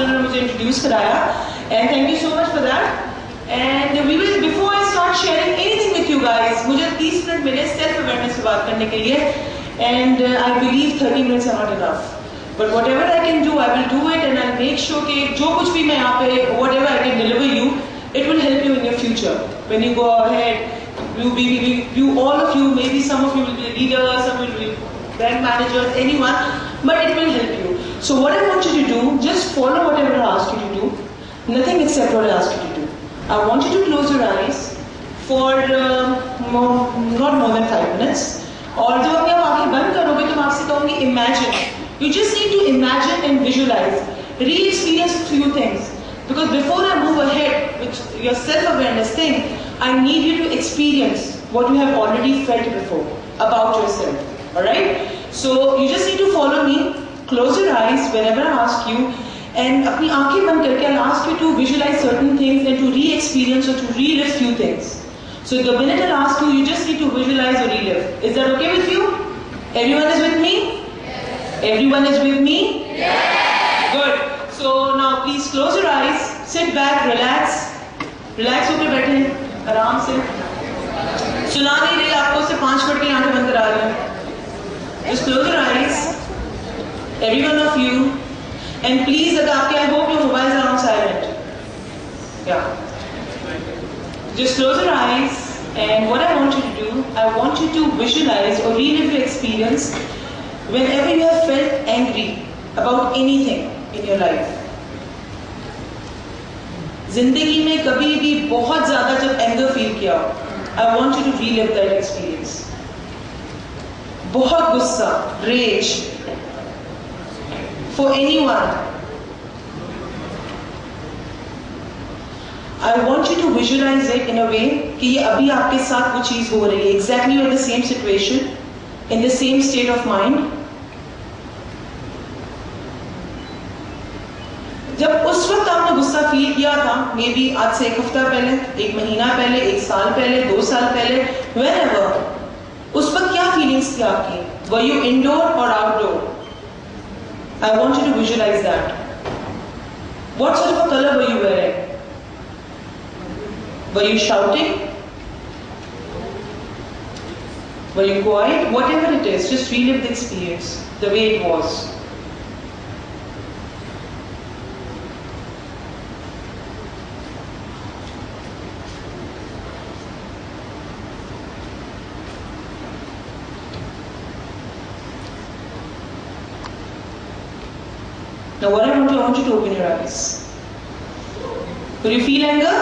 उन्होंने मुझे इंट्रोड्यूस कराया, and thank you so much for that. And we will, before I start sharing anything with you guys, मुझे 30 minute मिले self awareness पे बात करने के लिए, and I believe 30 minutes are not enough. But whatever I can do, I will do it, and I'll make sure कि जो कुछ भी मैं यहाँ पे, whatever I can deliver you, it will help you in your future. When you go ahead, all of you, maybe some of you will be leaders, some will be bank managers, anyone, but it will help you. So what I want you to do, just follow whatever I ask you to do, nothing except what I ask you to do. I want you to close your eyes for not more than 5 minutes. और जब आप आंखें बंद करोगे तो मैं आपसे कहूँगी imagine. You just need to imagine and visualize, re-experience a few things. Because before I move ahead with your self-awareness thing, I need you to experience what you have already felt before about yourself. Alright? So you just need to follow me, close your eyes whenever I ask you, and अपनी आंखें बंद करके I'll ask you to visualize certain things and to re-experience or to relive few things. So the minute I'll ask you, you just need to visualize or relive. Is that okay with you? Everyone is with me? Everyone is with me? Yes! Good. So now please close your eyes, sit back, relax. Relax होकर बैठे हैं, आराम से. सुना नहीं रही आपको, सिर्फ 5 मिनट की आंखें बंद करा रहे हैं. Just close your eyes, every one of you, and please अगर आपके, I hope your mobiles are on silent. Yeah. Just close your eyes, and what I want you to do, I want you to visualize or relive your experience whenever you have felt angry about anything in your life. जिंदगी में कभी भी बहुत ज्यादा जब anger feel किया, I want you to relive that experience. बहुत गुस्सा, rage for anyone. I want you to visualize it in a way कि ये अभी आपके साथ वो चीज हो रही है, exactly in the same situation, in the same state of mind. जब उस वक्त आपने गुस्सा फील किया था, मे बी आज से 1 हफ्ता पहले, 1 महीना पहले, 1 साल पहले, 2 साल पहले, whenever, उस वक्त क्या फीलिंग्स थी आपकी? Were you indoor or outdoor? I want you to visualize that. What sort of a color were you wearing? Were you shouting? Were you quiet? Whatever it is, just relive the experience the way it was. Now what I want you to open your eyes. Will you feel anger?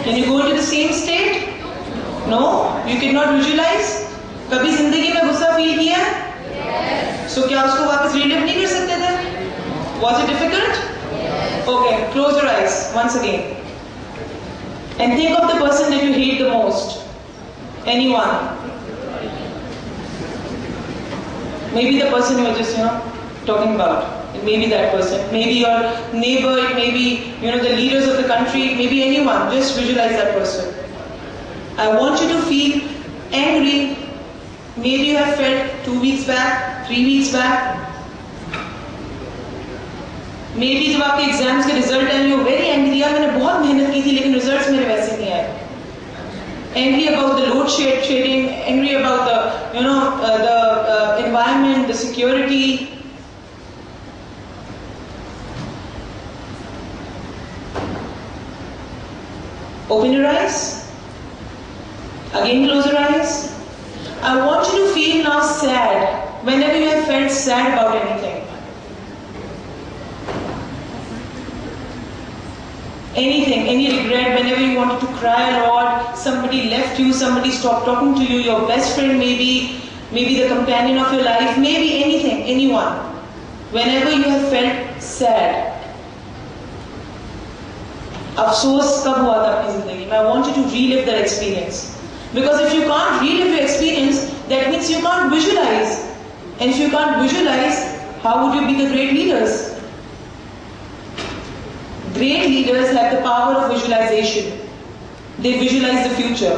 Can you go into the same state? No? You cannot visualize? कभी जिंदगी में गुस्सा feel किया? Yes. So क्या उसको वापस relive नहीं कर सकते थे? Was it difficult? Yes. Okay, close your eyes once again. And think of the person that you hate the most. Anyone. Maybe the person you were just, talking about. It may be that person. Maybe your neighbor, it may be, the leaders of the country, it may be anyone. Just visualize that person. I want you to feel angry. Maybe you have felt 2 weeks back, 3 weeks back. Maybe जब आपके exams के result आए, you're very angry. मैंने बहुत मेहनत की थी लेकिन रिजल्ट्स मेरे वैसे नहीं आए. Angry about the load shedding, angry about the environment, the security. Open your eyes. Again close your eyes. I want you to feel now sad whenever you have felt sad about anything. Anything, any regret, whenever you wanted to cry a lot, somebody left you, somebody stopped talking to you, your best friend maybe the companion of your life, maybe anything, anyone. Whenever you have felt sad. अफसोस कब हुआ था अपनी जिंदगी में? I want you to relive that experience. Because if you can't relive your experience, that means you can't visualize. And if you can't visualize, how would you be the great leaders? Great leaders have the power of visualization. They visualize the future.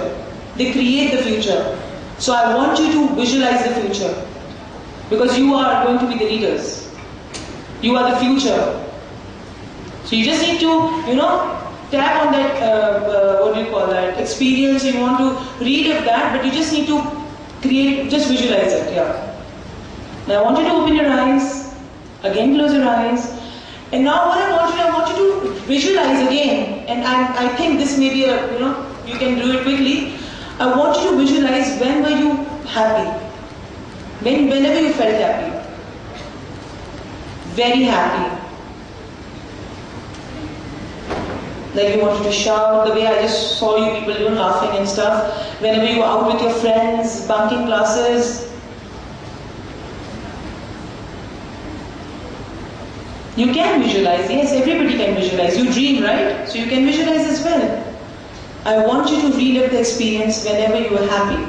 They create the future. So I want you to visualize the future. Because you are going to be the leaders. You are the future. So you just need to, tap on that, what do you call that, experience. You want to relive that, but you just need to just visualize it, yeah. Now I want you to open your eyes, again close your eyes, and now what I want you to visualize again, and I think this may be you can do it quickly. I want you to visualize when were you happy, whenever you felt happy, very happy. Like you wanted to shout, the way I just saw you people laughing and stuff. Whenever you were out with your friends, bunking classes. You can visualize, yes, everybody can visualize. You dream, right? So you can visualize as well. I want you to relive the experience whenever you were happy.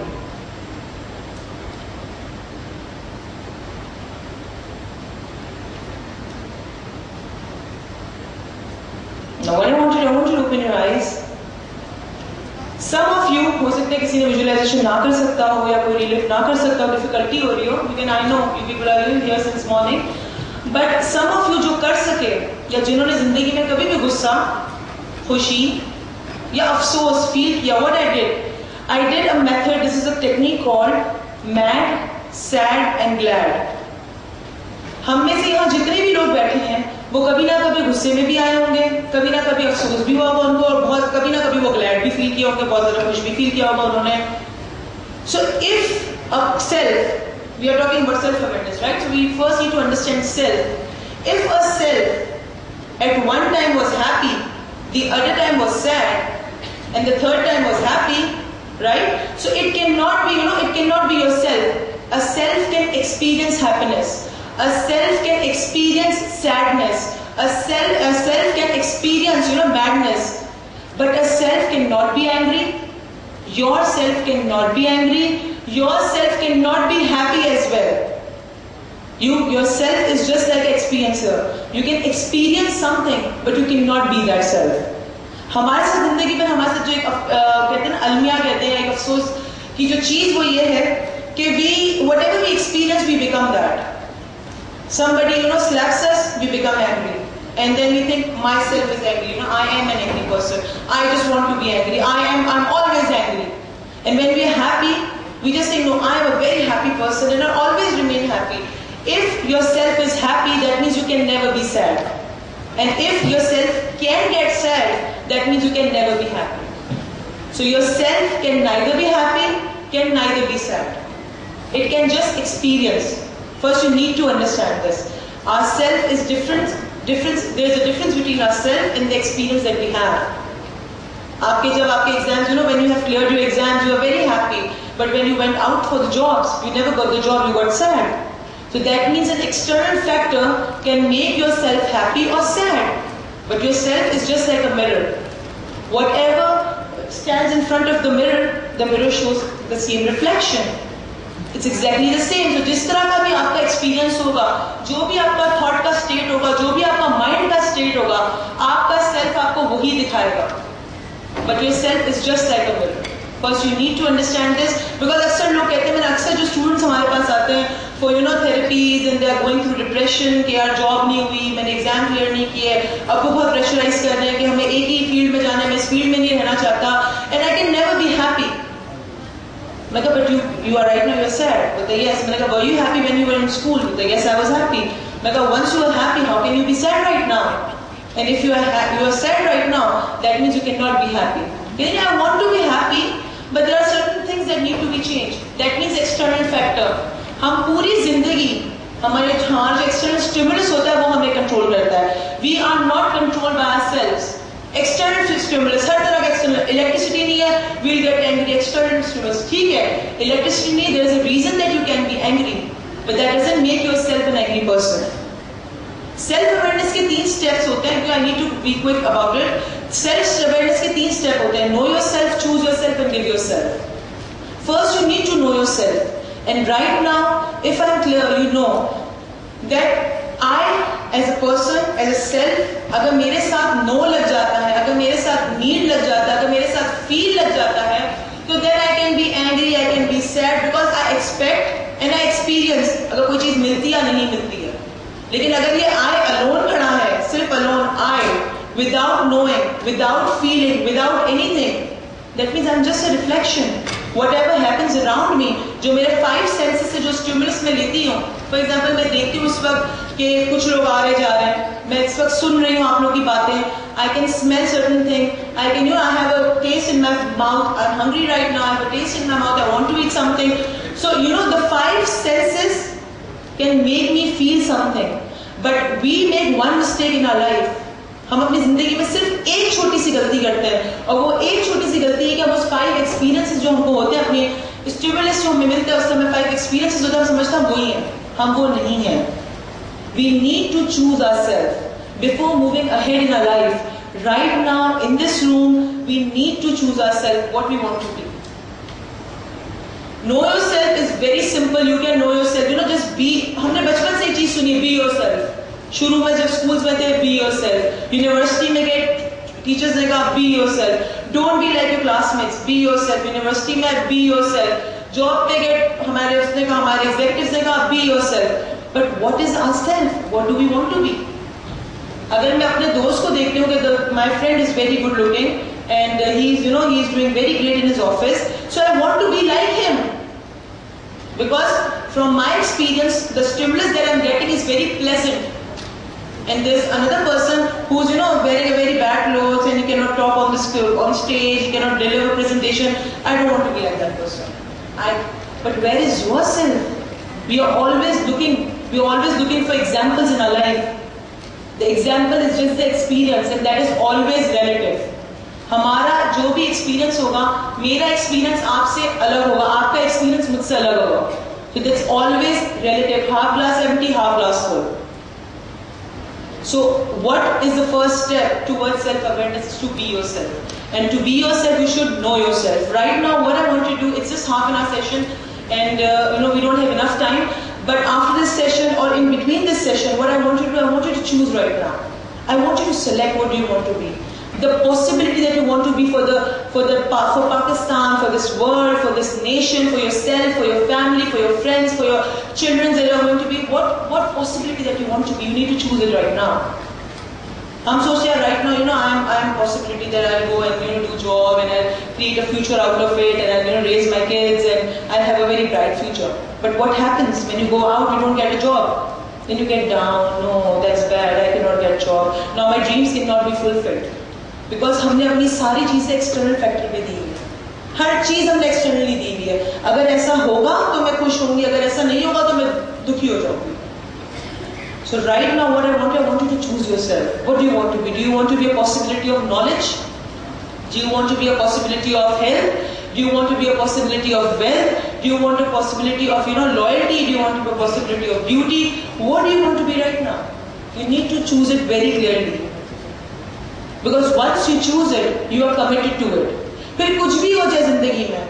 Now what I want you to open your eyes. Some of you, हो सकता है किसी ने visualization ना कर सकता हो या कोई relive ना कर सकता हो, difficulty हो रही हो. I know you people are here since morning. But some of you जो कर सके या जिन्होंने जिंदगी में कभी भी गुस्सा, खुशी या अफसोस फील किया, what I did a method. This is a technique called mad, sad and glad. हम में से यहाँ जितने भी लोग बैठे हैं वो कभी ना कभी गुस्से में भी आए होंगे, कभी ना कभी अफसोस भी हुआ होगा उनको, और बहुत कभी ना कभी वो ग्लैड भी फील किया होंगे, बहुत ज्यादा खुश भी फील किया होगा उन्होंने. So if a self, we are talking about self-awareness, right? So we first need to understand self. If a self at one time was happy, the other time was sad, and the third time was happy, right? So it cannot be, it cannot be yourself. A self can experience happiness. A self can experience sadness. A self can experience, madness. But a self cannot be angry. Your self cannot be angry. Your self cannot be happy as well. Yourself is just like an experiencer. You can experience something, but you cannot be that self. हमारे साथ जिंदगी में हमारे साथ जो एक कहते हैं ना, अलमिया कहते हैं, एक अफसोस की जो चीज वो ये है कि whatever we experience, we become that. Somebody, slaps us, we become angry. And then we think, myself is angry. I am an angry person. I just want to be angry. I'm always angry. And when we are happy, we just think, no, I am a very happy person and I always remain happy. If yourself is happy, that means you can never be sad. And if yourself can get sad, that means you can never be happy. So yourself can neither be happy, can neither be sad. It can just experience. First, you need to understand this. Our self is different. There's a difference between our self and the experience that we have. जब आपके exams, when you have cleared your exams, you are very happy. But when you went out for the jobs, you never got the job, you got sad. So that means an external factor can make yourself happy or sad. But yourself is just like a mirror. Whatever stands in front of the mirror shows the same reflection. It's exactly the same. So जिस तरह का भी आपका experience होगा, जो भी आपका thought का state होगा, जो भी आपका mind का state होगा, आपका self आपको वही दिखाएगा. But your self is just like a mirror. First, you need to understand this, because अक्सर लोग कहते हैं, मैंने अक्सर जो students हमारे पास आते हैं for therapies and they are going through depression कि यार job नहीं हुई, मैंने exam clear नहीं किए, अब वो बहुत pressurize कर रहे हैं कि हमें एक ही field में जाना है, मैं इस field में नहीं रहना चाहता, and I can never be happy. मैं कहा, but you are right now, you are sad. But yes, मैंने कहा, were you happy when you were in school? But yes, I was happy. मैं कहा, once you are happy, how can you be sad right now? And if you are sad right now, that means you cannot be happy. Then I want to be happy, but there are certain things that need to be changed. That means external factor. हम पूरी जिंदगी हमारे जो external stimulus होता है वो हमें control करता है. We are not controlled by ourselves. External stimulus, हर तरह का external, electricity नहीं है, we'll get angry. External stimulus, ठीक है, electricity नहीं, there is a reason that you can be angry, but that doesn't make yourself an angry person. Self-awareness के 3 steps होते हैं, I need to be quick about it. Self-awareness के 3 steps होते हैं, know yourself, choose yourself and give yourself. First, you need to know yourself. And right now, if I'm clear, you know that I, as a person, as a self, अगर मेरे साथ no लग जाता है, अगर मेरे साथ need लग जाता है, अगर मेरे साथ feel लग जाता है, तो then I can be angry, I can be sad, because I expect and I experience अगर कोई चीज मिलती या नहीं मिलती है. लेकिन अगर ये I alone खड़ा है, सिर्फ alone I, without knowing, without feeling, without anything, that means I'm just a reflection. Whatever happens around me, जो मेरे 5 senses से जो stimulus मैं लेती हूँ, for example मैं देखती हूँ इस वक्त कि कुछ लोग आ रहे जा रहे हैं, मैं इस वक्त सुन रही हूँ आप लोगों की बातें, I can smell certain things, I can, I have a taste in my mouth, I'm hungry right now, I have a taste in my mouth, I want to eat something. So the 5 senses can make me feel something, but we make one mistake in our life. हम अपनी जिंदगी में सिर्फ एक छोटी सी गलती करते हैं, और वो एक छोटी सी गलती है कि हम उस 5 एक्सपीरियंसेस जो हमको होते हैं, अपने स्टिमुलस जो हमें मिलते हैं, उस समय 5 एक्सपीरियंसेस होते हैं, हम समझते हैं वही है, हम वो नहीं है. We need to choose ourselves before moving ahead in our life. Right now in this room, we need to choose ourselves what we want to be. Know yourself is very simple. You can know yourself. Just be. हमने बचपन से एक चीज सुनी, be yourself. शुरू में जब schools में थे, be yourself. यूनिवर्सिटी में गए, टीचर्स ने कहा be yourself. Don't be like your classmates. Be yourself. University में be yourself. जॉब पे गए, हमारे उसने कहा, हमारे एग्जीक्यूटिव्स ने कहा be yourself. But what is ourself? What do we want to be? अगर मैं अपने दोस्त को देखती हूँ कि my friend is very good looking and he is doing very great in his office, so I want to be like him. Because from my experience, the stimulus that I'm getting is very pleasant. And there's another person who's wearing a very bad clothes and he cannot talk on stage, he cannot deliver a presentation. I don't want to be like that person. But where is yourself? We are always looking for examples in our life. The example is just the experience, and that is always relative. हमारा जो भी experience होगा, मेरा experience आपसे अलग होगा, आपका experience मुझसे अलग होगा. So that's always relative. Half glass empty, half glass full. So what is the first step towards self-awareness is to be yourself. And to be yourself, you should know yourself. Right now, what I want to do, it's just half an hour session, and we don't have enough time. But after this session or in between this session, what I want you to do, I want you to choose right now. I want you to select what do you want to be. The possibility that you want to be for Pakistan, for this world, for this nation, for yourself, for your family, for your friends, for your children that you are going to be. What possibility that you want to be, you need to choose it right now. I'm so sure right now, I'm possibility that I'll go and do job and I'll create a future out of it and I'll raise my kids and I'll have a very bright future. But what happens when you go out, you don't get a job? Then you get down, no, that's bad, I cannot get a job. Now my dreams cannot be fulfilled. Because हमने अपनी सारी चीजें external factor पे दी हुई है. हर चीज हमने externally दी हुई है. अगर ऐसा होगा तो मैं खुश होंगी, अगर ऐसा नहीं होगा तो मैं दुखी हो जाऊंगी. So right now what I want you to choose yourself. What do you want to be? Do you want to be a possibility of knowledge? Do you want to be a possibility of health? Do you want to be a possibility of wealth? Do you want a possibility of loyalty? Do you want to be a possibility of beauty? What do you want to be right now? You need to choose it very clearly. Because once you choose it, you are committed to it. फिर कुछ भी हो जाए जिंदगी में,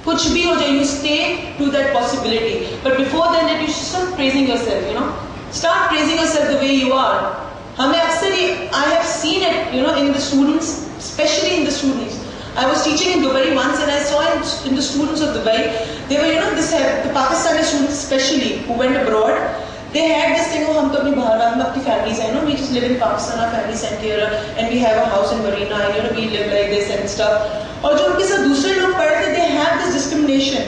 कुछ भी हो जाए, you stay to that possibility. But before then, you should start praising yourself. Start praising yourself the way you are. हमें अक्सर I have seen it, in the students, especially in the students. I was teaching in Dubai once, and I saw in the students of Dubai, they were, the Pakistani students especially who went abroad. They had this thing, हम तो अपनी बाहर में अपनी families हैं, we just live in Pakistan, our family sent here, and we have a house in Marina, and we live like this and stuff. और जो उनके साथ दूसरे लोग पढ़े थे, they have this discrimination.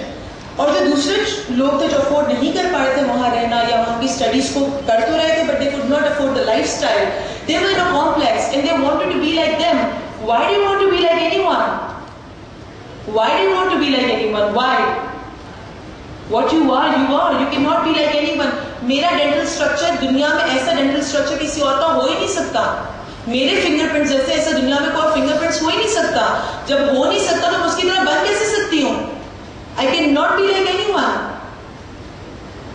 और जो दूसरे लोग थे जो अफोर्ड नहीं कर पा रहे थे वहाँ रहना या वहाँ की स्टडीज को कर तो रहे थे, but they could not afford the lifestyle. They were in a complex and they wanted to be like them. Why do you want to be like anyone? Why do you want to be like anyone? Why? What you are, you are. You cannot be like anyone. मेरा dental structure दुनिया में ऐसा dental structure किसी और का हो ही नहीं सकता. मेरे फिंगरप्रिंट्स जैसे ऐसा दुनिया में कोई फिंगरप्रिंट्स हो ही नहीं सकता. जब हो नहीं सकता तो उसकी तरह बन कैसे सकती हूँ? I cannot be like anyone.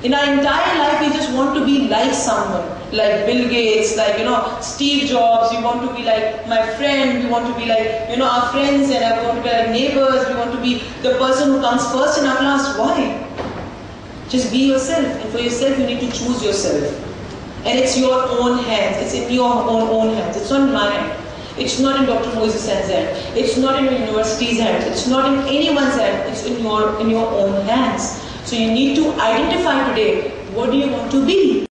In our entire life, we just want to be like someone, like Bill Gates, like Steve Jobs. We want to be like my friend. We want to be like our friends, and we want to be like neighbors. We want to be the person who comes first in our class. Why? Just be yourself, and for yourself, you need to choose yourself. And it's your own hands. It's in your own hands. It's not in my hand. It's not in Dr. Moiz's hand. It's not in your university's hands. It's not in anyone's hand. It's in your own hands. So you need to identify today, what do you want to be?